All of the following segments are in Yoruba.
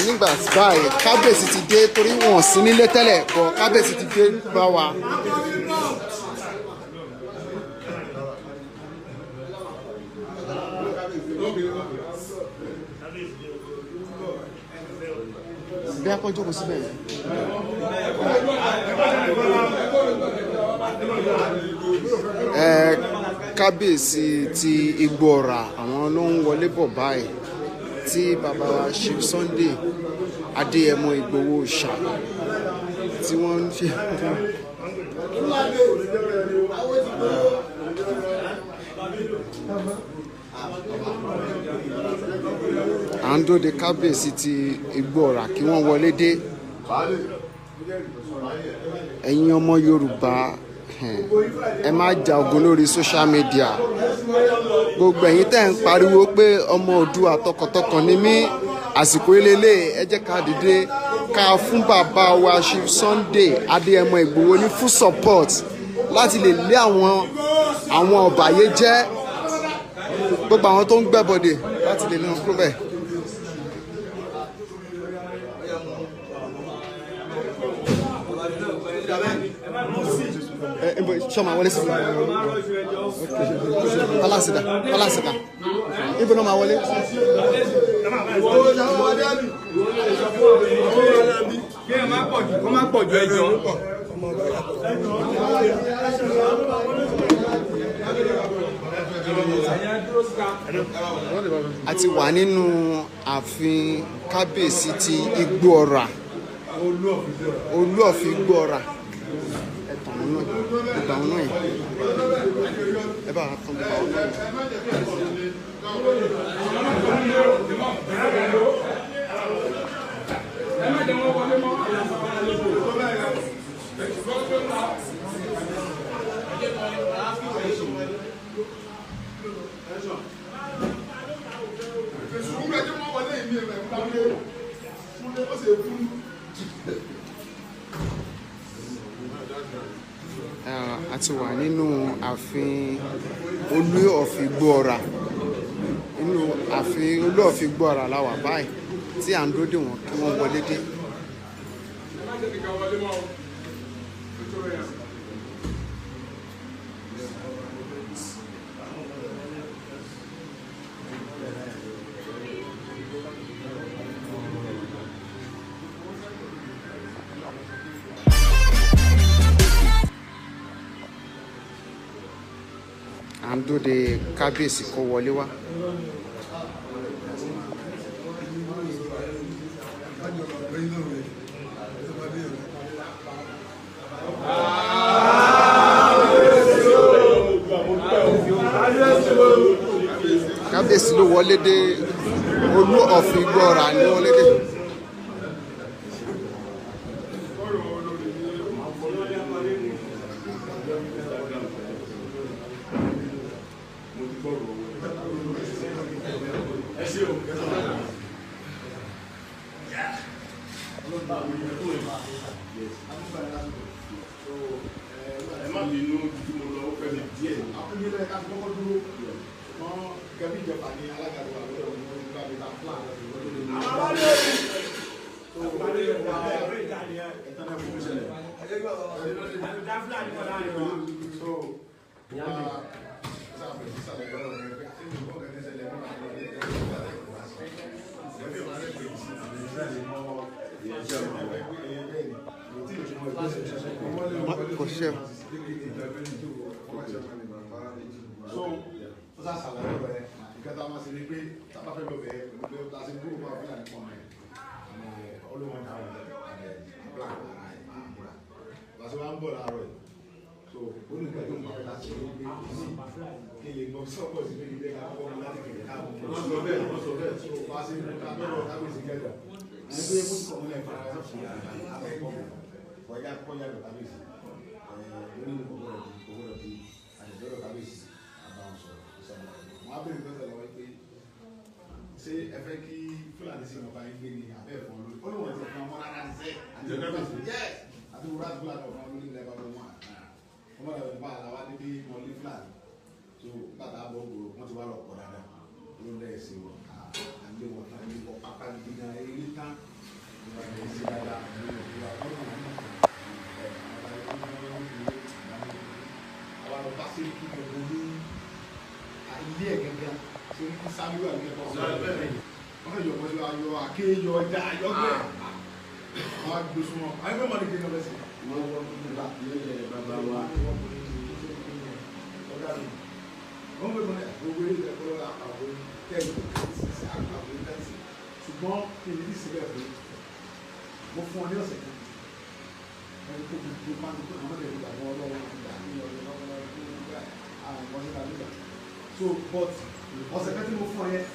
nígbà báyìí kábíyèsí ti dé torí wọn sí nílé tẹ́lẹ̀ bọ̀ kábíyèsí ti dé bá wa. bí a kọ́ jókòó síbẹ̀ yẹn. kábíyèsí ti Igbó-Ọrà àwọn ló ń wọlé bọ̀ báyìí tí bàbá wa Chief Sunday Adéyẹmọ Ìgbòho Òòṣà tí wọ́n ń ṣe. à ń dóde kábíyèsí ti Igbó-Ọrà kí wọ́n wọlé dé. ẹ̀yin ọmọ Yorùbá ẹ má ja ogun lórí social media. gbogbo ẹ̀yin tẹ́ ń pariwo pé ọmọ Oòduà tọkàntọkàn ni mí àsìkò ilé ẹ jẹ́ ká dìde ká fún bàbá wa Chief Sunday Adéyẹmọ Ìgbòho ní full support láti lè lé àwọn ọ̀bàyéjẹ́ gbogbo àwọn tó ń gbẹ́bọ̀dè láti lè lé wọn kúrò bẹ́ẹ̀. Chama, olha esse Palácio. Ibo não olha. A ti wà nínú ààfin kábíyèsí ti Igbó-Ọrà. Olú of Igbó-Ọrà. Gbogbo àwọn náà yìí ẹ bá tán gbogbo àwọn náà a ti wà nínú ààfin Olú of Igbó-Ọrà nínú ààfin Olú of Igbó-Ọrà la wà báyìí tí à ń dúró dè wọ́n kí wọ́n wọlé dé. à ń dóde kábíyèsí kó wọlé wá. kábíyèsí ló wọlé dé Olú of Igbó-Ọrà ni wọlé dé. Ṣé ẹ fẹ́ kí Fúlàní sí ọba yín gbé ní abẹ́ ẹ̀fọn lórí olùwọ̀n ti fún ọmọ rárá ní sẹ́ àti wúrà Fúlàní ọ̀fọn lórí ilẹ̀ bàbá wọn ọmọ rẹ̀ bá àlàwà dédé mọ́lé Fúlàní tó bàtà bọ̀ gbòòrò wọ́n ti wá lọ pọ̀ dáadáa ló ń dẹ́ ẹ̀sìn wọn àmì ilé wọn láti wọ pápá gidi náà eré tán ìwà rẹ̀ sí dáadáa ìwà lọ́nà àwọn àlọ́bá sí kí gbogbo ní ilé ẹ̀ gẹ́gẹ́ sí kí sábíwá ní ẹ̀kọ́ sí wọ́n yọ wọ́n yọ àkéyọ ọjà ayọ́gbẹ́ àwọn agbésùnmọ́ ayọ́gbẹ́ mọ́ ní kí ní ọlọ́sìn wọ́n wọ́n nígbà ilé bàbá wa wọ́n gbé mọ́ gbogbo ilé ẹ̀kọ́ àpapọ̀ tẹ́lẹ̀ sí àpapọ̀ tẹ́lẹ̀ ṣùgbọ́n kí ni ìsìlẹ̀ fún mo fún ọ ní ọ̀sẹ̀ kan ẹni tó gbogbo máa ń tó àwọn ọmọdé ìgbàgbọ́ ọlọ́wọ́ ìgbà ní ọdún lọ́wọ́ àwọn ọmọdé ìgbà so but ọ̀sẹ̀ kan tí mo fún ọ yẹn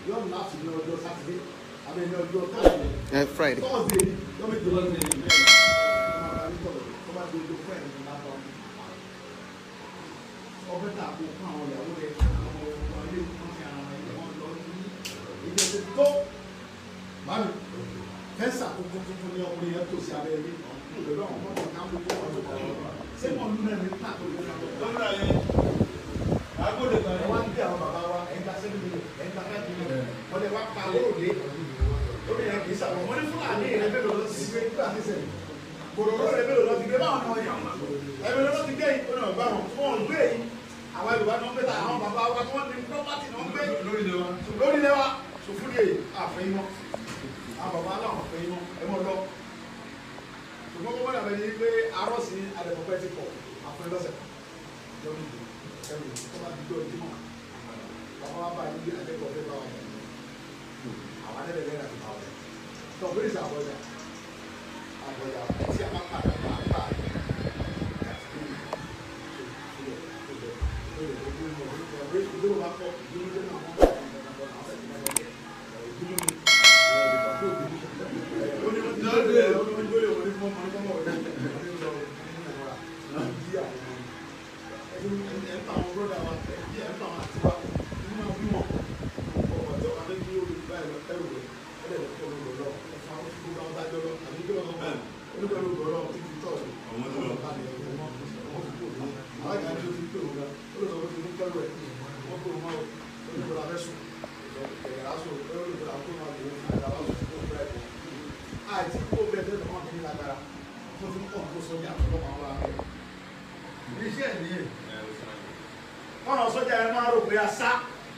yóò láti ní ọjọ́ sátidé àbẹ̀ ní ọjọ́ tọ́ọ̀dé Friday tọ́ọ̀dé yóò méjì lọ́dún ní ìlú tó bá dodo fún ẹ̀ ní lábọ́ ọbẹ̀ tà kó fún àwọn ìyàwó rẹ̀ àwọn ọmọ ilé wọn ti ara ẹ̀ wọ́n lọ sí ilé tó tó báyìí fẹ́ǹsì àkókò tuntun ní ọkùnrin yẹn tó sí abẹ́ ilé pẹ̀lú àwọn ọmọ ọ̀gá gbogbo ọdún kan ṣé wọ́n lú náà ní pàtó ní ọdún ayé agbóde kan wọ́n ń bí àwọn bàbá wa ẹ̀ńtà sẹ́ni mi ẹ̀ńtà káàkiri mi wọ́n lè wá pa lóòdì lórí yẹn kì í sàwọn wọ́n ní fúlàní ẹ̀ẹ́dẹ́ lọ sí gbé nígbà tí sẹ́yìn kòròrò ẹ̀ẹ́dẹ́ lọ ti gbé báwọn náà yàn ẹ̀ẹ́dẹ́ lọ ti gbé yìí ó náà bá wọn tí wọ́n gbé yìí àwọn Yorùbá náà ń gbé ta àwọn bàbá wa tí wọ́n ní pọ́pátì náà ń gbé lórí lẹ́wà sòfúdìé àfẹ́yìn mọ́ àwọn bàbá aláwọ̀ àfẹ́yìn mọ́ ẹ mọ́ lọ ṣùgbọ́n kọ́kọ́ dàbẹ̀ ní pé arọ́sì adẹ̀pọ̀pẹ́ ti pọ̀ àfẹ́yìn lọ́sẹ̀ lórí ẹrù tó bá ti gbé ojú mọ́ bàbá wa bá yí adẹ́pọ̀pẹ́ bá wà ní àwọn adẹ́pẹ̀pẹ́ náà ti bá wà ní tó bí ìsà àbọ̀jà tí a máa padà bá a bá ìdúró bá pọ̀ ìdúró náà wọ́n bá ọ̀nà sọ́jà ẹ̀ máa rò pé a sá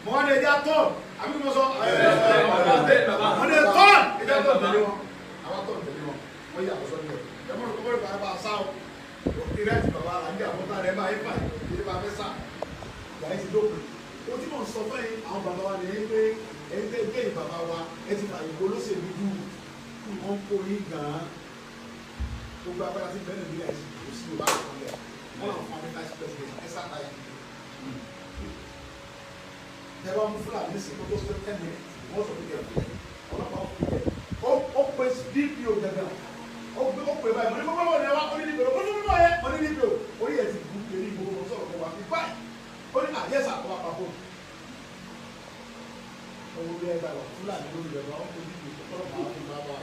mọ́ wọn lè já tọ́ọ̀n àbí kí wọ́n sọ wọ́n lè tọ́ọ̀n ìjà tọ́ọ̀n tẹ̀lé wọn àwọn tọ́ọ̀n tẹ̀lé wọn wọ́n yà sọ́jà ẹ̀ mọ́ rò pé bá a sá o ìrẹ́ ti bàbá àlàndé àbọ̀tá rẹ̀ máa ń fà ìdílé bá fẹ́ sá ìyá ẹ̀ ti dópin o tí mò ń sọ fún yín àwọn bàbá wa nìyẹn pé ẹ̀ ń tẹ́ bàbá wa ẹ̀ ti fàyè kó lóṣèlú dùn wọ́n kó yín gan-an gbogbo agbára ti bẹ́ẹ̀ nílẹ̀ kò sí yorùbá kan lẹ̀ wọ́n làwọn fún amẹ́ta sí pẹ́sidẹ̀ntì ẹ̀ sáà táyà ẹ bá mú fúlàní sí kó tó sọ 10 minutes wọ́n sọ fún yẹn ọlọ́pàá fún yẹn ó pè dpo gẹ́gẹ́ ó pè báyìí mo ní gbogbo wọn ni wá ó ní dpo ó ní dpo yẹ ó ní dpo orí ẹ̀ ti bú eré gbogbo wọn sọ̀rọ̀ fún wa fi báyìí ó ní àyẹ̀sà kọ́ àpapọ̀ owó bí ẹ gbà wà fúlàní lórí rẹ̀ wá ó kó dpo ọlọ́pàá fún bá wà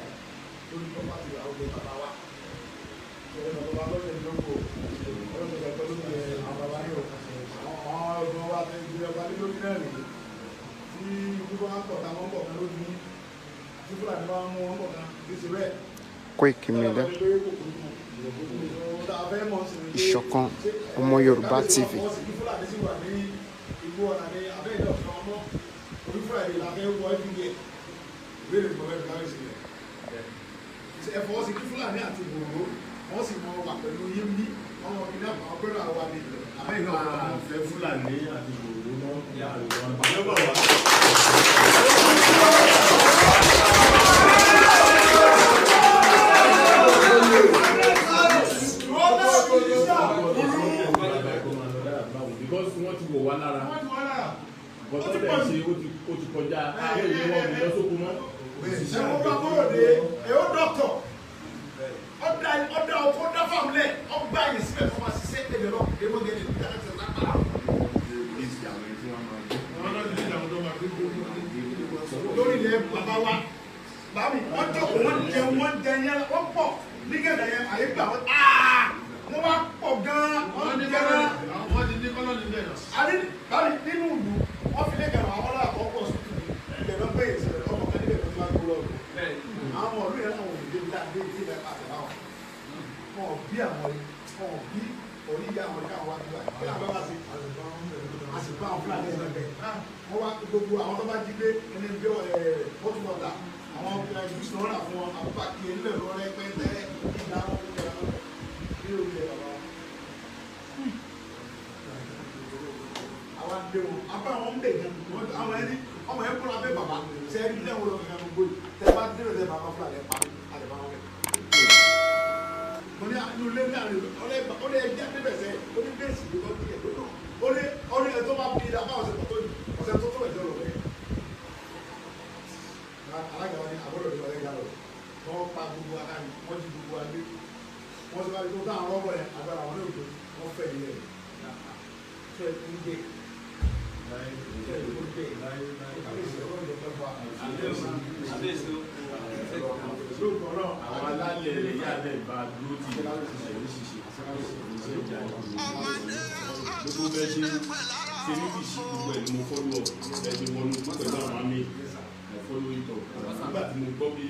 lórí tó bá ti wà ó lè bàbá wa ṣẹlẹ̀ bàbá wa lọ́sẹ̀ lóko ọlọ́pàá pẹ̀lú àwọn bàbá yóò àwọn ọgbọ̀n wa fẹ́ gbé ọba lórí náà rèé tí gbogbo wọn pọ̀ ká wọ́n pọ̀ kan lójú ní tí fúlàní bá mú wọn pọ̀ kan kí ṣe bẹ́ẹ̀. Koiki Media, Ìṣọ̀kan Ọmọ Yorùbá TV. ẹ̀fọ́ sí kí fúlàní àti ìgbòho wọ́n sì mọ wà pẹ̀lú yín bí wọ́n mọ kí náà àwọn pẹ̀lú àwọn àmì àmì náà fẹ́ fúlàní àti ìgbòho náà àlùbọ̀ wà. because wọ́n ti wọ̀ wá lára bọ́tọ́ tẹ̀ ṣe ó ti kọjá èyí wọ́n mi lọ sókun mọ́. ẹ̀wọ́n bá bọ́rọ̀ dé ẹ̀wọ́ dọ́kítọ̀ ọ̀dà ọ̀dà fámúlẹ̀ ọgbà yìí síbẹ̀ fún wa ṣiṣẹ́ ẹ̀dẹ̀ lọ èèmọ̀ gẹ̀ẹ́dẹ̀ ní káàkiri ṣe lápá. lórí ilẹ̀ bàbá wa bàbí wọ́n jókòó wọ́n jẹ yẹn wọ́n pọ̀ nígẹ̀dẹ̀ yẹn àyè gbà wọ́n wá pọ̀ gan-an wọ́n jẹ gan-an. wọ́n ti ní kọ́lọ́ọ̀nì bẹ́ẹ̀ náà. àní bàbí nínú ìlú wọ́n fi lé gẹ̀rọ àwọn ọlọ́pàá ọkọ̀ sùn ilẹ̀ lọ́gbẹ̀ẹ́ ìṣẹ̀lẹ̀ lọ́kọ̀ àwọn ìka àwọn wá nígbà kí làwọn bá ṣe àsìkò àwọn fúlàní ẹ̀rọ bẹ̀ wọ́n wá gbogbo àwọn tó bá jí gbé ẹni bí bọ́tù wọ̀tà àwọn jùsù náà rà fún wọn àwọn pàkì ẹlẹ́ lọ rẹpẹtẹ ìlà wọn kó jẹun ní oúnjẹ bàbá àwọn àgbẹ̀ wọn abá wọn ń bẹ̀ gan àwọn ẹni ọmọ ẹ kúrò abẹ́ bàbá sẹ́yìn ilé wọn lọ fẹ́ gbogbo yìí tẹ́ bá dé lọ́dẹ bàbá fúlàní pa àdèbá wọn bẹ̀. mo ní inú ilé ní àlè ọlẹ́ ẹgbẹ́ àdébẹ̀sẹ̀ oníbẹ̀sì ló kọ́ díẹ̀ lónà ọlẹ́ ẹ̀ tó bá bí ìdá báwọn ọ̀sẹ̀ tó ọ̀sẹ̀ tó tó ẹ̀jọ́ lọ bẹ́ẹ̀. alága wọn ni àbọ̀dọ̀ ìwà ẹ̀yà lọ wọ́n pa gbogbo akáyì wọ́n jí gbogbo adé wọ́n ti bá tó táwọn rọ́bọ̀ yẹn agbára wọn lóòótọ́ wọ́n fẹ́ ilé rẹ̀ fẹ́ ilé àwọn alálẹ̀ ẹ̀yà dẹ̀ bá dúró tí ìṣẹ̀lẹ̀ ṣiṣẹ́ ìṣẹ́ ìjà gbogbo bẹ́ẹ̀ ṣe níbi ìṣí gbogbo ẹ̀ ni mo fọ́lọ́ ẹ̀ṣẹ̀ wọnú pẹ̀lú àwọn àmì ẹ̀fọ́lọ́ ìtọ̀ nígbà tí mo gbọ́ bí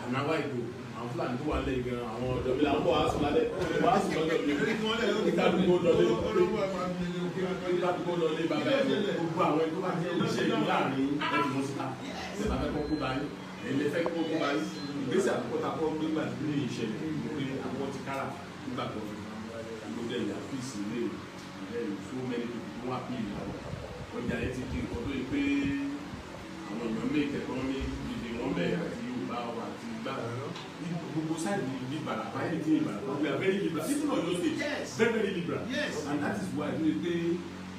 ànáwá ìgò àwọn fúlàní tó wà lẹ́yìn gan àwọn ọ̀dọ́ mi làwọn bọ̀ wá sùn lálẹ́ wá sùn lọ́dọ̀ mi kíkàdúgbò lọlé bàbá ẹ̀ gbogbo àwọn ẹ̀kọ́ bá jẹ́ iṣẹ́ ìlú láàrin ẹ̀fọ́ síta ṣé bàbá ẹ̀kọ́ kó báyìí ẹ̀lẹ́ fẹ́ kó kó báyìí ìgbésẹ̀ àkọ́kọ́ta kọ́ nígbà tí ní ìṣẹ̀lẹ̀ pé àwọn ti kára nígbà tó ló dẹ̀ yà fíìsì ilé ìlú so many people tó wà bí ìlú ọjà yẹn ti di nǹkan tó yẹ pé àwọn èèyàn make economic dìde wọn bẹ̀ àti Yorùbá wà àti gbà gbogbo sáìdì ní Ìbàràpá yẹn ti Ìbàràpá we are very liberal even on your state very very liberal and that is why we pay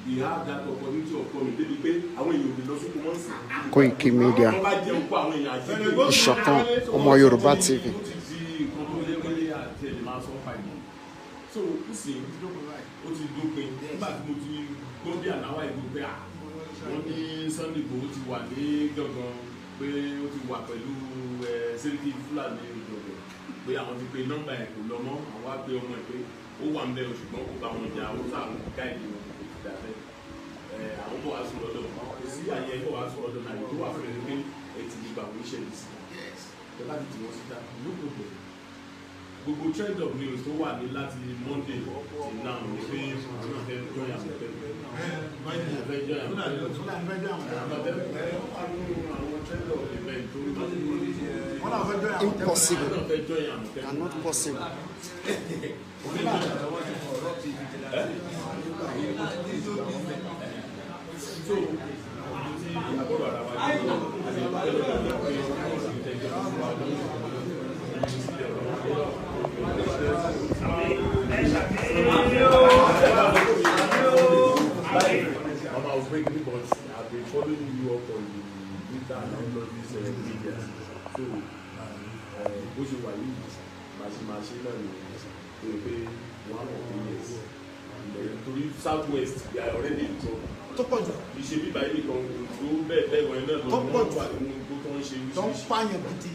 we have that opportunity of coming débi pé àwọn èèyàn ò lè lọ sóko wọn sí. Koiki Media, ìṣọ̀kan ọmọ Yorùbá TV. so ó sì ó ti dópin nígbà tí mo ti gbọ́ bí àláwá ìlú pé wọ́n ní Sunday Igboho ti wà ní gangan pé ó ti wà pẹ̀lú Sẹ́ríkì Fúlàní ìjọba pé àwọn ti pe nọ́mbà ẹ̀ kò lọ mọ́ àwọn á pe ọmọ ẹ̀ pé ó wà ń bẹ ṣùgbọ́n kò bá wọn jà ó sáà ń gáìdì wọn kò ti dà bẹ́ẹ̀ àwọn bọ̀ wá sùn lọ́dọ̀ kò sí àyẹ̀ bọ̀ wá sùn lọ́dọ̀ náà tó wà fún ẹni pé ẹ ti di gbà wọ́n ìṣẹ̀lẹ̀ sí i láti tì wọ́n síta no problem gbogbo trend of news tó wà ní láti Monday till now ní pé àwọn afẹ́ join àwọn afẹ́ join àwọn trend of event tó Impossible, cannot possible. so àbọ̀rọ̀ ara wa ní I was breaking but I've been following you up on the Twitter and all of these media so bó ṣe wà yìí màṣímàṣí náà ni pé 1 or 2 years torí South West they are already in trouble. tó pọ̀ jù. ìṣe bíbá yìí kan tó bẹ́ẹ̀ bẹ́ẹ̀ wọ̀nyí náà tó pọ̀ jù. tó ń ṣe tó ń pààyàn gidi.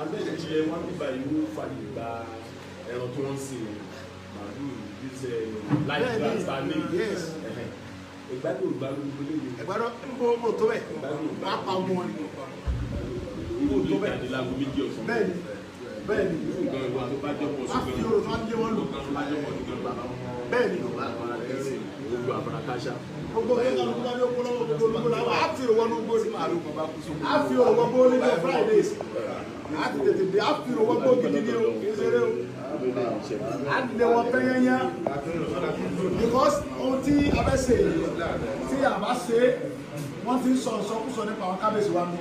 abẹ́rẹ́ ti yẹ wọ́n bíbá yìí ló fàyè gba ẹran tó ń sìn màálù this life transfer ní ìgbádùn ìgbádùn gbogbo ẹgbẹ́rún gbogbo tó bẹ̀ wọ́n á pa ọmọ wọn ni. ìwò tó bẹ̀ ní lágbo méjì ọ̀sán. bẹ́ẹ̀ni bẹ́ẹ̀ni. nǹkan ìwà tó bá jọ pọ̀ sí gan-an. a fi orò tó bá jẹ́ wọ́n lò. nǹkan tó bá jọ pọ̀ sí gan-an bàbá wọn. bẹ́ẹ̀ni. gbogbo àbàràkáṣà. gbogbo kéka ló bá ní okòó lọ́wọ́ gbogbo olùkọ́ làwọn á fi òwò ní gbòòrò màálù. á fi òwò gbòòrò ní Fridays. á ti tètè dé á fi òwò gbòòrò gidi ní o kì í ṣeré o. á ti dé wọn pẹ́yẹ́yẹ́. because ohun tí a fẹ́ ṣe tí a bá ṣe wọ́n ti ń sọ ìsọkúsọ nípa àwọn kábíyèsí wa mú.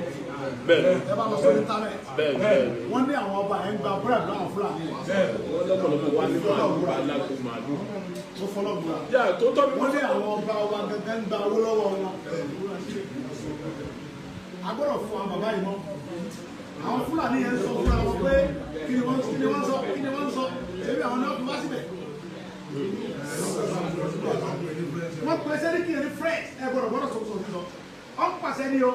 bẹ́ẹ̀ ẹ bá lọ sórí íńtánẹ́ẹ̀tì. bẹ́ẹ̀ wọ́n ní àwọn ọba yẹn gba búrẹ́dì láwọn Fúlàní. wọ́n lọ́pọ̀lọpọ̀ wá ní màálù alágbó màálù. tó fọlọ́ gbà. yà tó tọ́ mi. wọ́n ní àwọn ọba wa gẹ́gẹ́ ń gba owó lọ́wọ́ wọn. a gbọ́dọ̀ fún àwọn bàbá yìí mọ́. àwọn Fúlàní yẹn sọ fún àwọn pé kí ni wọ́n sọ ebi àwọn náà fi wá síbẹ̀. wọ́n pè Sẹ́ríkì ní fresh ẹ gbọ́dọ̀ sọ̀tọ̀ sọ ọ́n pàṣẹ ni o.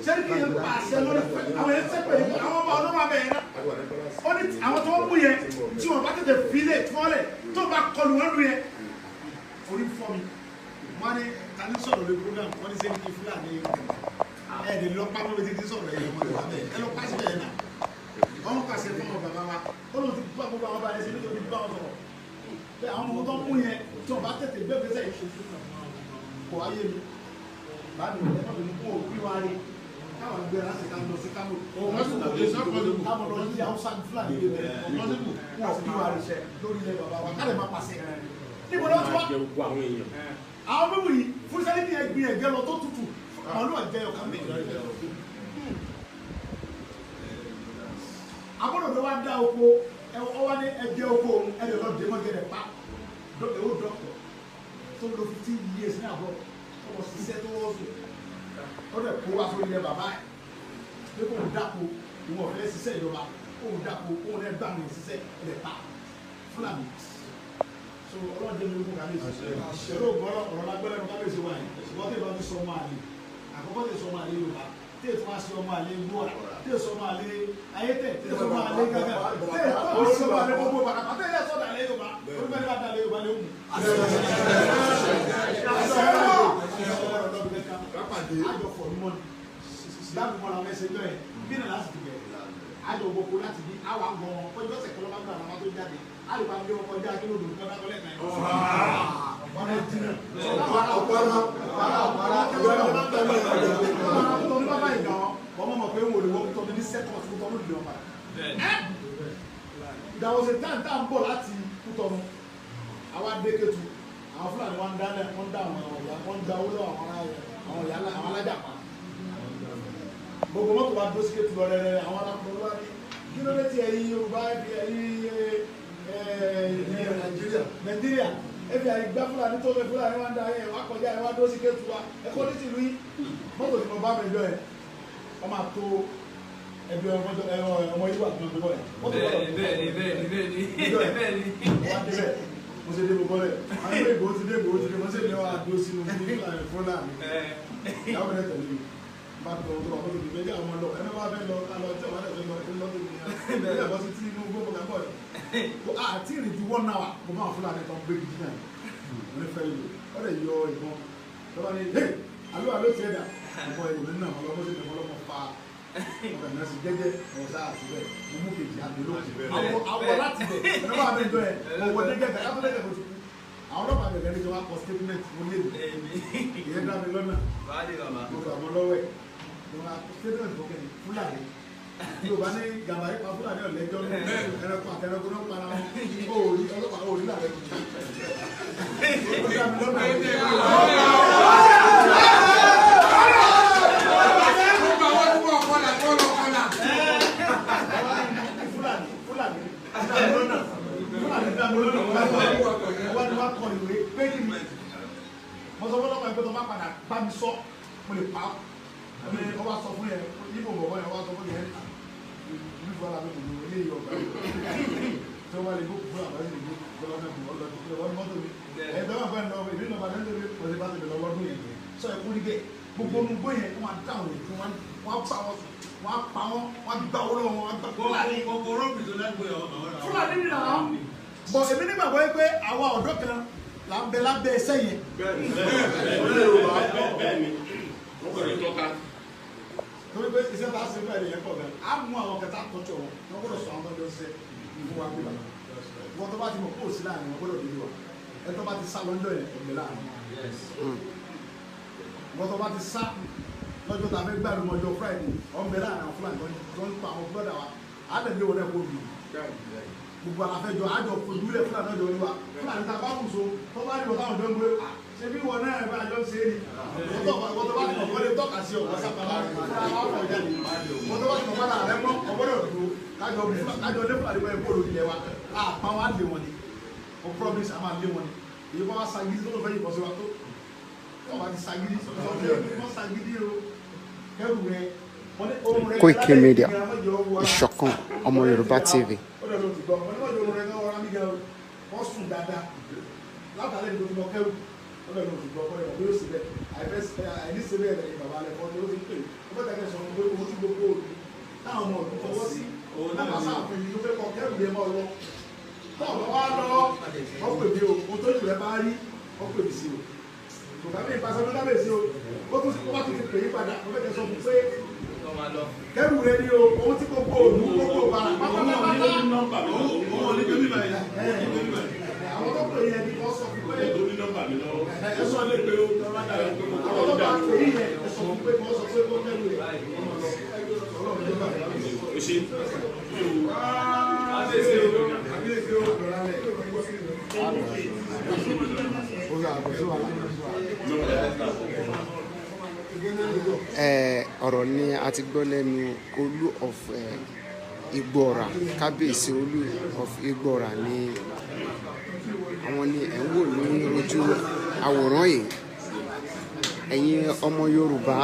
Sẹ́ríkì yẹn pàṣẹ lórí àwọn yẹn sẹ́pẹ̀ àwọn ọba ọlọ́wọ́ abẹ́yẹn náà. ó ní àwọn tó ń mú yẹn tí wọ́n bá tètè filẹ̀ tí wọ́n lẹ̀ tó bá kọlu wọn lù yẹn. orí fọ́ mi wọ́n ní tani sọ̀rọ̀ lórí program wọ́n ní Sẹ́ríkì Fúlàní ẹ̀ẹ́dẹ̀ lọ pápá lórí ti sọ̀rọ̀ yẹn ẹ lọ pàṣẹ bẹ́ẹ̀ náà. wọ́n pàṣẹ fún ọ bàbá wa ó lóun ti gbọ́ gbogbo àwọn ọba yẹn sí nítorí bá wọn sọ̀rọ̀ àwọn ọmọ tó ń mú yẹn tí wọ́n bá tètè gbé gbèsè kò wáyé mi báyìí ẹ̀ náà lè mú òbí wa rí káwọn gbé láti ká lọ sí Kánò káwọn lọ sí Haúsá Fúlàní gbé bẹ̀rẹ̀ wọn òbí wa rí lórí ilẹ̀ bàbá wa kálẹ̀ má pàṣẹ níbo lọ́wọ́ tí wá àwọn mímú yìí fún sẹ́ni ní ẹgbin ẹ̀gẹ́ lọ tó tutù màálù àjẹyọ̀ kan mi. agbọ́dọ̀ ló wá dá oko ọwọ́ ní ẹgbẹ́ oko ẹ̀rọ lọ dé mọ́gẹ́rẹ́ pa ewu dọ́kítọ̀ tó lo 15 years ní àbọ̀ ọmọ ṣiṣẹ́ tó wọ́n sùn ó dẹ̀ kó wá sórí ilẹ̀ bàbá ẹ̀ pé kò ń dáko ìwọ̀n fẹ́ ṣiṣẹ́ ìjọba kò ń dáko kò ń gbà mí ṣiṣẹ́ ẹ̀ pa Fúlàní. So ọlọ́dẹ mi ló kún kábíyèsí ṣẹlẹ̀ ògbọ́n ọ̀rọ̀ lágbẹ́lẹ́ ní kábíyèsí wà yìí ṣùgbọ́n tí ìbá fi sọ ọmọ àlè àkọ́kọ́ tí sọ ọmọ àlè Yorùbá tí ètò wá sí ọmọ àlè gbọ́ra tí èso ọmọ àlè ayétẹ̀ tí èso ọmọ àlè gàgà tí èso ọmọ àlè gbogbo bàtàkà tí èso ọmọ àlè Yorùbá olùkọ́ ní wàá dà lé Yorùbá lé wù. àjọ fọ̀ ní mọ́ni dáàbò mọ́ra mẹ́sẹ̀ jọ ẹ̀ bí nà láti dìbẹ̀ àjọ gbogbo láti bí àwọn àgbọ̀ wọn kọjú ọ̀sẹ̀ kọlọ́ bá gbà àwọn tó jáde àlùkò àbí wọn kọjá kí ló dùn kọ́ dákọ́ lẹ́ẹ̀kan yìí. ọ̀pọ̀lọpọ̀ ẹ̀jìnà ọ̀pọ̀lọpọ̀ bàbá ìgbà wọn ọmọ mọ̀ pé wò lè wọ́n tọ́ ní sẹ́kọ̀ọ̀tì kútọ́ ló dìde wọn padà. ìdàwọ̀sẹ̀ táǹtà ń bọ̀ láti Kútọ̀nù àwa dékètù àwọn Fúlàní wọn dá àwọn ọ̀yà wọn gba owó lọ́wọ́ àwọn alájà pa. gbogbo mọ́tò wa dó síkètù lọ rẹ̀ àwọn alákùnrin wa ní kí ló dé tí ẹ̀yin Yorùbá Nàìjíríà ebi àyè gbá Fúlàní tó fẹ́ Fúlàní wá ń da ẹ̀ wá kọjá ẹ̀ wá dó síkètù wa ẹ̀kọ́ ní tìlú yìí mọ́tò tí mo bá mi jọ ẹ̀ wọ́n máa tó ẹbí ọmọ yìí wà tó gbogbo ẹ̀ bẹ́ẹ̀ni mo ṣe dé gbogbo rẹ̀ àwọn ilé ìgbò ti dé mo ṣe lé wa dó sínú Fúlàní ìyàwó rẹ̀ tẹ̀lé mi bá tó tó ọmọ mi méjì àwọn ọmọ lọ ẹni wá fẹ́ lọ ká lọ tí ọmọ rẹ̀ fẹ́ lọ ẹni lọ́dún ní ẹ̀ bọ́ sí tí inú gbogbo kan bọ̀ yìí àti ìrìn ju 1 hour mo máa Fúlàní kan gbé gidi náà mo ní fẹ́ lò ó lè yọ ìbọn lọ́wọ́ ní alo tiẹ̀ dà ọmọ ìwé náà ọlọ́mọ sí ìdìbò ọlọ́mọ fa ọkọ̀ náà sì jẹ́jẹ́ ọ̀sá àti bẹ́ẹ̀ mo mú kejì àgbélò àwọ̀ láti bẹ̀ ẹ̀rọ bá bẹ̀ jọ ẹ̀ ọwọ́ dẹ́gẹ́ bẹ̀ káfọ́ dẹ́gẹ́ bẹ̀ àwọn ọlọ́pàá bẹ̀rẹ̀ ní ìjọba kọ statement mo lé ìyẹn dá mi lọ́nà mo gbà mọ́ lọ́wọ́ ẹ̀ mo máa statement tó kẹ́ni Fúlàní Yorùbá ní gàmàrí pa Fúlàní ọ̀lẹ́jọ́ ẹranko àtẹnukú náà para wọn òòrí ọlọ́pàá òòrí làbẹ́ mo sọ fọlọ́pàá ẹgbẹ́ tó bá padà bá mi sọ mo lè pa ọ́ ọba sọ fún yẹn ibo bọ̀bọ̀ yẹn ọba sọ fún yẹn nífọ̀ọ́ la bẹ́ẹ̀ lò ilé ìyọ̀ ọ̀gá tí wọ́n lè gbókùn fún àbáyé lè gbókùn lọ́dún mi ọlọ́dún mọ́tò mi ẹ̀ẹ́dọ́ wà fẹ́ẹ́ lọ ìbí lọ́ba lẹ́nu lórí ọ̀sẹ̀ bá tẹ̀lé lọ́dún yẹn sọ ẹ̀kú rí bẹ́ẹ̀ gbogbo onugbó yẹn wọ́n á dáhùn yẹn wọ́n á pa wọ́n wọ́n á pa wọ́n wọ́n á gbá owó lọ́wọ́ wọn á gbá Fúlàní gbogbo róbì tó lẹ́gbẹ̀ẹ́ Fúlàní nìyà bọ̀ èmi nígbàgbọ́ pé àwa ọ̀dọ́ kan là ń bẹ lábẹ́ ẹsẹ̀ yẹn. bẹ́ẹ̀ni wọ́n kọ̀ ní tọ́ka. torí pé iṣẹ́ tá a ṣe bẹ́ẹ̀ yẹn pọ̀ gan á mú àwọn kẹta tọ́jọ́ wọn wọ́n gbọ́dọ̀ sọ àwọn ọmọdé ṣe ìfún wa gbé wa wọ́n tó bá ti mọ̀ kó o sí láàrin wọn gbọ́dọ̀ délé wa ẹ tó bá ti sá lọ́jọ́ yẹn ọ̀gbẹ́ láàrin wọ́n tó bá ti sá lọ́jọ́ tá a fẹ́ gbàdúrà ọjọ́ Friday ọ̀gbẹ́ láàrin àwọn Fúlàní tó ń pa àwọn bọ́dà wa á lè lé wọn ẹ̀ kó bì gbogbo àlàfẹ́jọ àjọ fojúlẹ̀ Fúlàní ọjọ́ orí wa Fúlàní ta bá kù so tó bá ní ọ̀tá ọjọ́ ń gbé ṣe bí wọn náà bá àjọ ṣe é ní ọ̀tọ̀ bá ti mọ̀ lé tọ́ka sí ọ̀gá sábàlá ọ̀gá jáde ọ̀tọ̀ bá ti mọ̀ padà rẹ mọ́ ọgbọ́dọ̀ dúró kájọ lé Fúlàní wọn ẹ̀kọ́ lórí ilẹ̀ wa àpá wa lé wọn ni o promise a máa lé wọn ni èyí bá wa sagidi tó ló fẹ́ yìnbọn sí wa tó wọ́n bá ti sagidi wọ́n sagidi o kẹ́rù rẹ Koiki Media, Ìṣọ̀kan Ọmọ Yorùbá TV. ọ̀dọ̀ ló ti gbọ́ ọ̀dọ̀ ló ti rẹ̀ náà wọ́n rámi gẹ̀rọ wọ́n sùn dáadáa látàlẹ́ ìlú tó lọ kẹ́rù ọ̀dọ̀ ló ti gbọ́ ọ̀dọ̀ ló sì bẹ̀ àìní sí bẹ́ẹ̀ lẹ́yìn bàbá rẹ̀ kọ́ ni ó ti pè ó bẹ́ẹ̀ tẹ́kẹ́ sọ pé owó tí gbogbo òdu táwọn ọmọ ọdún fọwọ́ sí náà sáàfin ló fẹ́ kọ kẹ́rù yẹn mọ́ lọ tọ́ọ̀bọ̀ wá lọ wọ́n pè mí o mo tó jù rẹ̀ bá rí wọ́n pè mí sí o tòkà mí ìpàṣẹ ló dábẹ̀ sí o ó tún ti pè yí padà mo fẹ́ kẹ́ sọ fún pé kẹ́rù rẹ ni o ohun tí gbogbo òdu gbogbo bara pátápátá àwọn tó pè nọ́mbà mi lọ́wọ́ ẹ sọ lé pé ó bá dára pé mo kọ́ ọ́ ọlọ́ba dà èyí yẹn ẹ sọ fún pé kó sọ pé kó tẹ́lu rẹ̀ ọlọ́run ló bá rẹ̀ ó ṣe ọ̀rọ̀ ni a ti gbọ́ lẹ́nu Olú of Igbóọrà, kábíyèsí Olú of Igbóọrà ni àwọn ni ẹ̀ ń wò ní ojú àwòrán yìí. Ẹ̀yin ọmọ Yorùbá,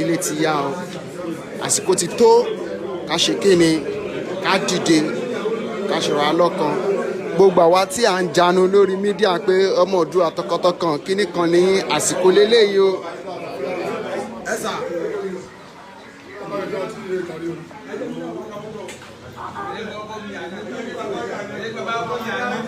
ilé ti yá o, àsìkò ti tó ká ṣe kíni, ká dìde, ká ṣọ̀rọ̀ alọ́kan. Gbogbo àwa tí à ń janu lórí mídíà pé ọmọ Oòduà tọkàntọkàn kíní kan ní àsìkò lélẹ́yìí o. ẹ sà Baba